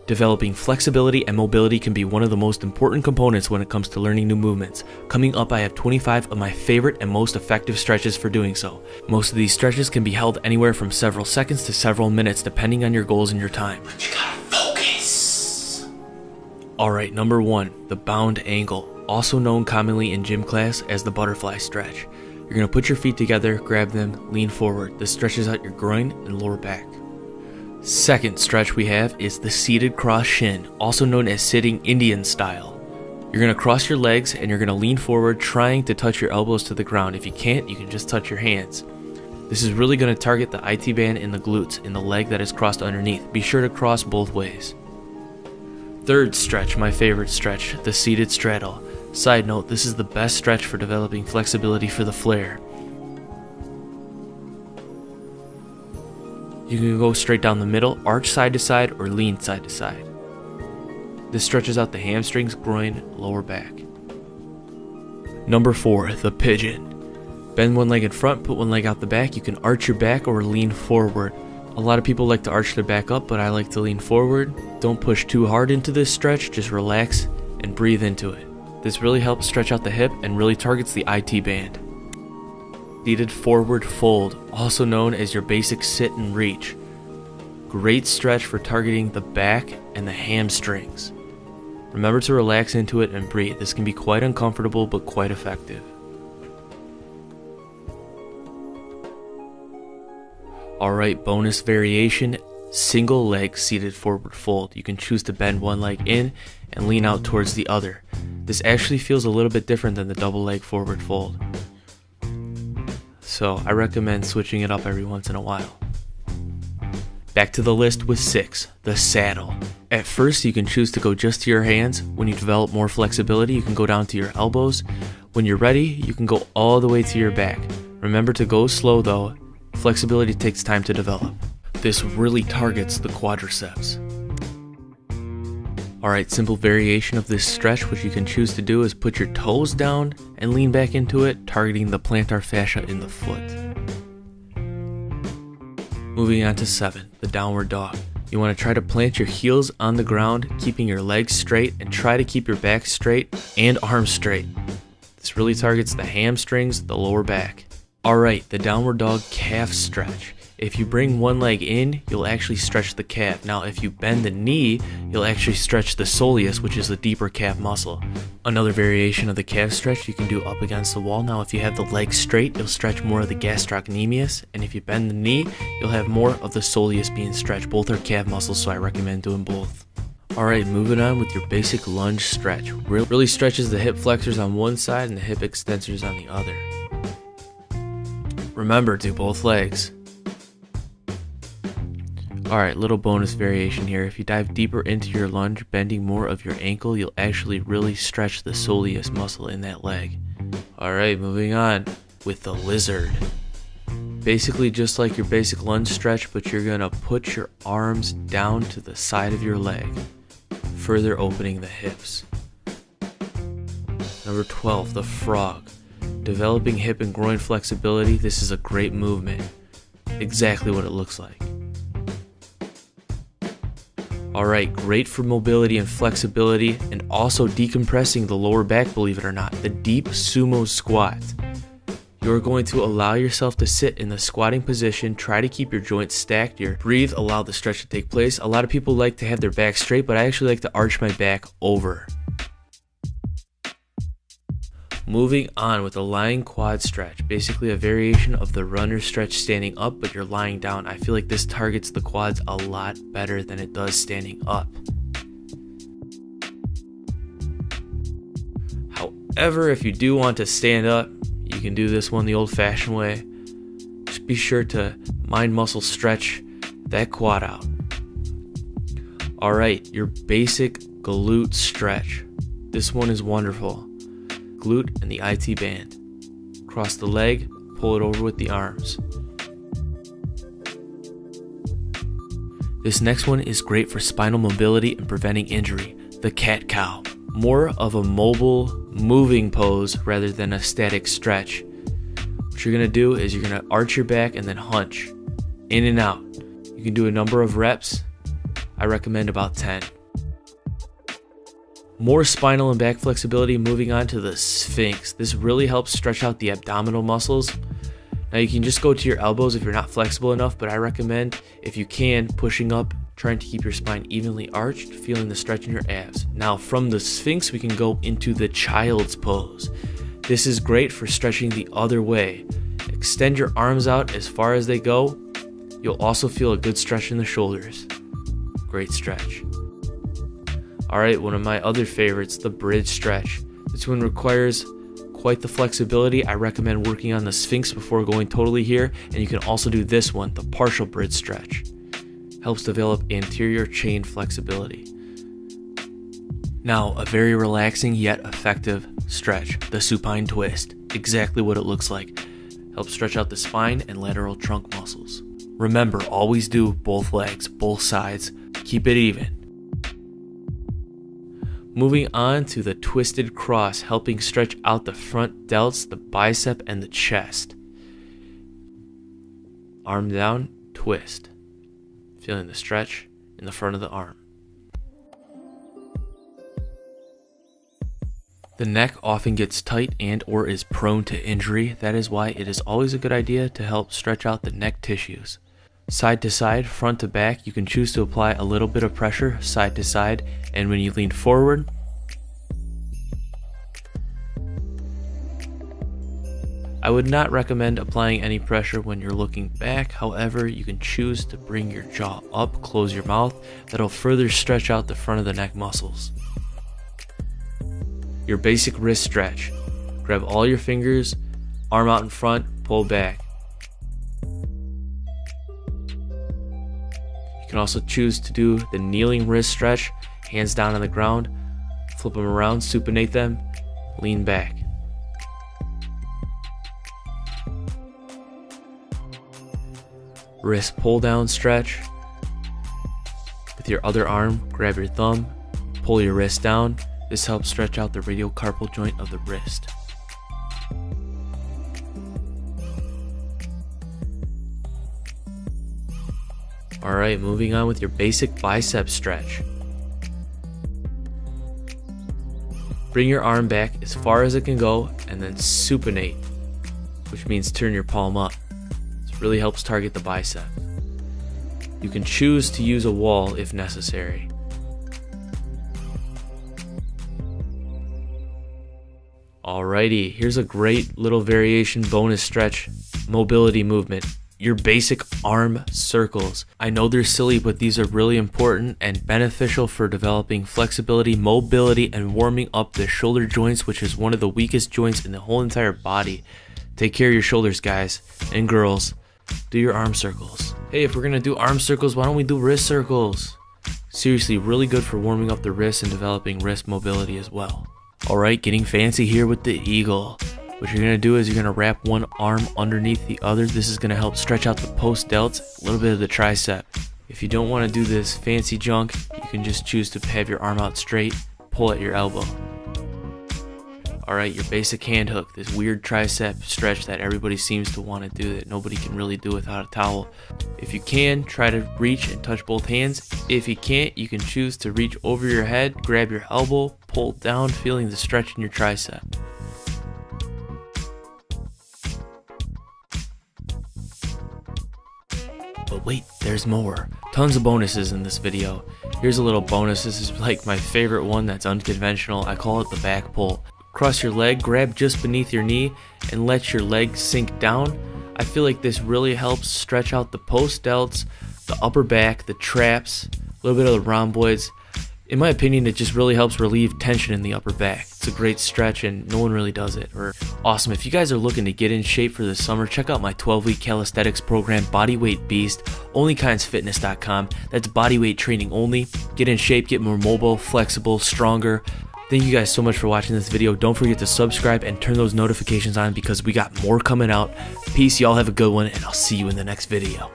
Developing flexibility and mobility can be one of the most important components when it comes to learning new movements. Coming up, I have 25 of my favorite and most effective stretches for doing so. Most of these stretches can be held anywhere from several seconds to several minutes depending on your goals and your time. But you gotta focus. Alright, number 1, the bound angle, also known commonly in gym class as the butterfly stretch. You're going to put your feet together, grab them, lean forward. This stretches out your groin and lower back. Second stretch we have is the seated cross shin, also known as sitting Indian style. You're going to cross your legs and you're going to lean forward, trying to touch your elbows to the ground. If you can't, you can just touch your hands. This is really going to target the IT band in the glutes, in the leg that is crossed underneath. Be sure to cross both ways. Third stretch, my favorite stretch, the seated straddle. Side note, this is the best stretch for developing flexibility for the flare. You can go straight down the middle, arch side to side, or lean side to side. This stretches out the hamstrings, groin, lower back. Number 4, the pigeon. Bend one leg in front, put one leg out the back. You can arch your back or lean forward. A lot of people like to arch their back up, but I like to lean forward. Don't push too hard into this stretch, just relax and breathe into it. This really helps stretch out the hip and really targets the IT band. Seated forward fold, also known as your basic sit and reach. Great stretch for targeting the back and the hamstrings. Remember to relax into it and breathe. This can be quite uncomfortable but quite effective. Alright, bonus variation, single leg seated forward fold. You can choose to bend one leg in and lean out towards the other. This actually feels a little bit different than the double leg forward fold. So I recommend switching it up every once in a while. Back to the list with 6, the saddle. At first you can choose to go just to your hands. When you develop more flexibility, you can go down to your elbows. When you're ready, you can go all the way to your back. Remember to go slow though. Flexibility takes time to develop. This really targets the quadriceps. Alright, simple variation of this stretch, which you can choose to do is put your toes down and lean back into it, targeting the plantar fascia in the foot. Moving on to 7, the downward dog. You want to try to plant your heels on the ground, keeping your legs straight, and try to keep your back straight and arms straight. This really targets the hamstrings, the lower back. Alright, the downward dog calf stretch. If you bring one leg in, you'll actually stretch the calf. Now, if you bend the knee, you'll actually stretch the soleus, which is the deeper calf muscle. Another variation of the calf stretch you can do up against the wall. Now, if you have the legs straight, you'll stretch more of the gastrocnemius, and if you bend the knee, you'll have more of the soleus being stretched. Both are calf muscles, so I recommend doing both. Alright, moving on with your basic lunge stretch. Really stretches the hip flexors on one side and the hip extensors on the other. Remember, do both legs. Alright, little bonus variation here. If you dive deeper into your lunge, bending more of your ankle, you'll actually really stretch the soleus muscle in that leg. Alright, moving on with the lizard. Basically just like your basic lunge stretch, but you're going to put your arms down to the side of your leg, further opening the hips. Number 12, the frog. Developing hip and groin flexibility, this is a great movement. Exactly what it looks like. Alright, great for mobility and flexibility, and also decompressing the lower back, believe it or not. The deep sumo squat. You're going to allow yourself to sit in the squatting position, try to keep your joints stacked, breathe, allow the stretch to take place. A lot of people like to have their back straight, but I actually like to arch my back over. Moving on with the lying quad stretch, basically a variation of the runner stretch standing up, but you're lying down. I feel like this targets the quads a lot better than it does standing up. However, if you do want to stand up, you can do this one the old-fashioned way. Just be sure to mind muscle stretch that quad out. Alright, your basic glute stretch. This one is wonderful. Glute and the IT band. Cross the leg, pull it over with the arms. This next one is great for spinal mobility and preventing injury. The cat-cow. More of a mobile, moving pose rather than a static stretch. What you're going to do is you're going to arch your back and then hunch. In and out. You can do a number of reps, I recommend about 10. More spinal and back flexibility, moving on to the Sphinx. This really helps stretch out the abdominal muscles. Now you can just go to your elbows if you're not flexible enough, but I recommend, if you can, pushing up, trying to keep your spine evenly arched, feeling the stretch in your abs. Now from the Sphinx, we can go into the Child's Pose. This is great for stretching the other way. Extend your arms out as far as they go. You'll also feel a good stretch in the shoulders. Great stretch. Alright, one of my other favorites, the bridge stretch. This one requires quite the flexibility. I recommend working on the Sphinx before going totally here, and you can also do this one, the partial bridge stretch. Helps develop anterior chain flexibility. Now, a very relaxing yet effective stretch, the supine twist. Exactly what it looks like. Helps stretch out the spine and lateral trunk muscles. Remember, always do both legs, both sides. Keep it even. Moving on to the twisted cross, helping stretch out the front delts, the bicep, and the chest. Arm down, twist. Feeling the stretch in the front of the arm. The neck often gets tight and or is prone to injury. That is why it is always a good idea to help stretch out the neck tissues. Side to side, front to back, you can choose to apply a little bit of pressure side to side, and when you lean forward, I would not recommend applying any pressure when you're looking back. However, you can choose to bring your jaw up, close your mouth. That'll further stretch out the front of the neck muscles. Your basic wrist stretch. Grab all your fingers, arm out in front, pull back. You can also choose to do the kneeling wrist stretch, hands down on the ground, flip them around, supinate them, lean back. Wrist pull down stretch. With your other arm, grab your thumb, pull your wrist down. This helps stretch out the radiocarpal joint of the wrist. Alright, moving on with your basic bicep stretch. Bring your arm back as far as it can go and then supinate, which means turn your palm up. This really helps target the bicep. You can choose to use a wall if necessary. Alrighty, here's a great little variation bonus stretch, mobility movement. Your basic arm circles. I know they're silly, but these are really important and beneficial for developing flexibility, mobility, and warming up the shoulder joints, which is one of the weakest joints in the whole entire body. Take care of your shoulders, guys and girls. Do your arm circles. Hey, if we're gonna do arm circles, why don't we do wrist circles? Seriously, really good for warming up the wrists and developing wrist mobility as well. Alright, getting fancy here with the eagle. What you're going to do is you're going to wrap one arm underneath the other. This is going to help stretch out the post delts, a little bit of the tricep. If you don't want to do this fancy junk, you can just choose to have your arm out straight, pull at your elbow. Alright, your basic hand hook, this weird tricep stretch that everybody seems to want to do that nobody can really do without a towel. If you can, try to reach and touch both hands. If you can't, you can choose to reach over your head, grab your elbow, pull down, feeling the stretch in your tricep. But wait, there's more. Tons of bonuses in this video. Here's a little bonus. This is like my favorite one that's unconventional. I call it the back pull. Cross your leg, grab just beneath your knee, and let your leg sink down. I feel like this really helps stretch out the post delts, the upper back, the traps, a little bit of the rhomboids. In my opinion, it just really helps relieve tension in the upper back. It's a great stretch and no one really does it. Awesome. If you guys are looking to get in shape for the summer, check out my 12-week calisthenics program, Bodyweight Beast, onlykindsfitness.com. That's bodyweight training only. Get in shape, get more mobile, flexible, stronger. Thank you guys so much for watching this video. Don't forget to subscribe and turn those notifications on because we got more coming out. Peace, y'all have a good one, and I'll see you in the next video.